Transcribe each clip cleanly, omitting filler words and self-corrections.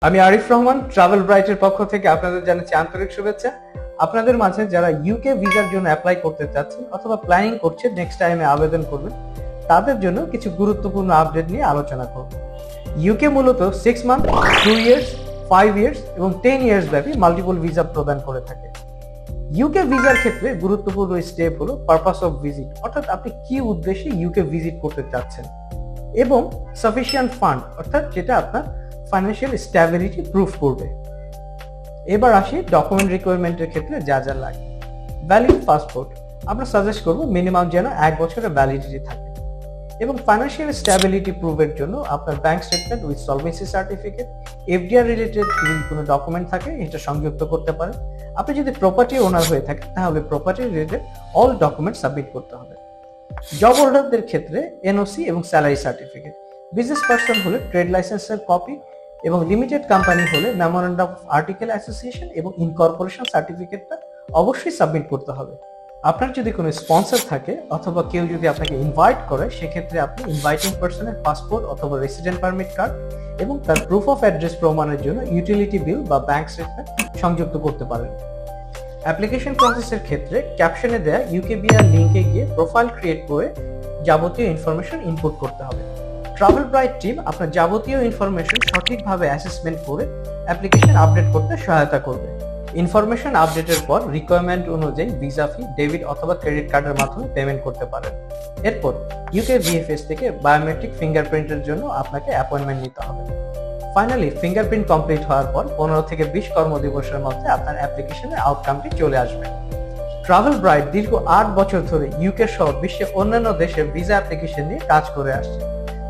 আমি আরিফ রহমান ট্রাভেল ব্রাইটের পক্ষ থেকে আপনাদের জানাচ্ছি আন্তরিক শুভেচ্ছা। আপনাদের মাঝে যারা ইউকে ভিসার জন্য অ্যাপ্লাই করতে চাচ্ছেন অথবা প্ল্যানিং করছে নেক্সট টাইমে আবেদন করবেন, তাদের জন্য কিছু গুরুত্বপূর্ণ আপডেট নিয়ে আলোচনা করব। ইউকে মূলত 6 মান্থ, 2 ইয়ার্স, 5 ইয়ার্স এবং 10 ইয়ার্স ব্যাপী মাল্টিপল ভিসা প্রদান করে থাকে। ইউকে ভিসার ক্ষেত্রে গুরুত্বপূর্ণ স্টেপ হলো পারপাস অফ ভিজিট, অর্থাৎ আপনি কি উদ্দেশ্যে ইউকে ভিজিট করতে চাচ্ছেন, এবং সাফিসিয়েন্ট ফান্ড, অর্থাৎ যেটা আপনার ফাইন্যান্সিয়াল স্ট্যাবিলিটি প্রুফ করবে। এবার আসি ডকুমেন্ট রিকোয়ারমেন্টের ক্ষেত্রে যা যা লাগে। ভ্যালিড পাসপোর্ট, আমরা সাজেস্ট করব মিনিমাম যেন 1 বছরের ভ্যালিডিটি থাকে, এবং ফাইন্যান্সিয়াল স্ট্যাবিলিটি প্রুফের জন্য আপনার bank statement with solvency certificate, FDR related যদি কোনো ডকুমেন্ট থাকে এটা সংযুক্ত করতে পারেন। আপনি যদি প্রপার্টি ওনার হয়ে থাকেন তাহলে property related all document submit করতে হবে। জব হোল্ডারদের ক্ষেত্রে এনওসি এবং স্যালারি সার্টিফিকেট, বিজনেস পার্সন হলে ট্রেড লাইসেন্সের কপি, এবং লিমিটেড কোম্পানি হলে মেমোরেন্ডাম অফ আর্টিকেল অ্যাসোসিয়েশন এবং ইনকর্পোরেশন সার্টিফিকেটটা অবশ্যই সাবমিট করতে হবে। আপনার যদি কোনো স্পন্সর থাকে অথবা কেউ যদি আপনাকে ইনভাইট করে, সেক্ষেত্রে আপনি ইনভাইটিং পার্সনের পাসপোর্ট অথবা রেসিডেন্ট পারমিট কার্ড এবং তার প্রুফ অফ অ্যাড্রেস প্রমাণের জন্য ইউটিলিটি বিল বা ব্যাংক স্টেটমেন্ট সংযুক্ত করতে পারেন। অ্যাপ্লিকেশন প্রসেসের ক্ষেত্রে ক্যাপশনে দেয়া ইউকেবিআর লিংকে গিয়ে প্রোফাইল ক্রিয়েট করে যাবতীয় ইনফরমেশন ইনপুট করতে হবে। ট্রাভেল ব্রাইট টিম আপনার যাবতীয় ইনফরমেশন সঠিকভাবে অ্যাসেসমেন্ট করে অ্যাপ্লিকেশন আপডেট করতে সহায়তা করবে। ইনফরমেশন আপডেটের পর রিকোয়ারমেন্ট অনুযায়ী ভিসা ফি ডেবিট অথবা ক্রেডিট কার্ডের মাধ্যমে পেমেন্ট করতে পারেন। এরপর ইউকে ভিএফএস থেকে বায়োমেট্রিক ফিঙ্গারপ্রিন্টের জন্য আপনাকে অ্যাপয়েন্টমেন্ট নিতে হবে। ফাইনালি ফিঙ্গারপ্রিন্ট কমপ্লিট হওয়ার পর 15 থেকে 20 কর্মদিবসের মধ্যে আপনার অ্যাপ্লিকেশনের আউটকামটি চলে আসবে। ট্রাভেল ব্রাইট দীর্ঘ 8 বছর ধরে ইউকে সহ বিশ্বের অন্যান্য দেশের ভিসা অ্যাপ্লিকেশন নিয়ে কাজ করে আসছে।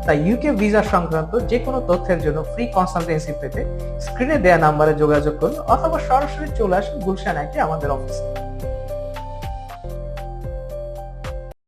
তাই ইউকে ভিসা সংক্রান্ত যে কোনো তথ্যের জন্য ফ্রি কনসালটেন্সি পেতে স্ক্রিনে দেয়া নাম্বারে যোগাযোগ করুন অথবা সরাসরি চলে আসুন গুলশান আইটি আমাদের অফিসে।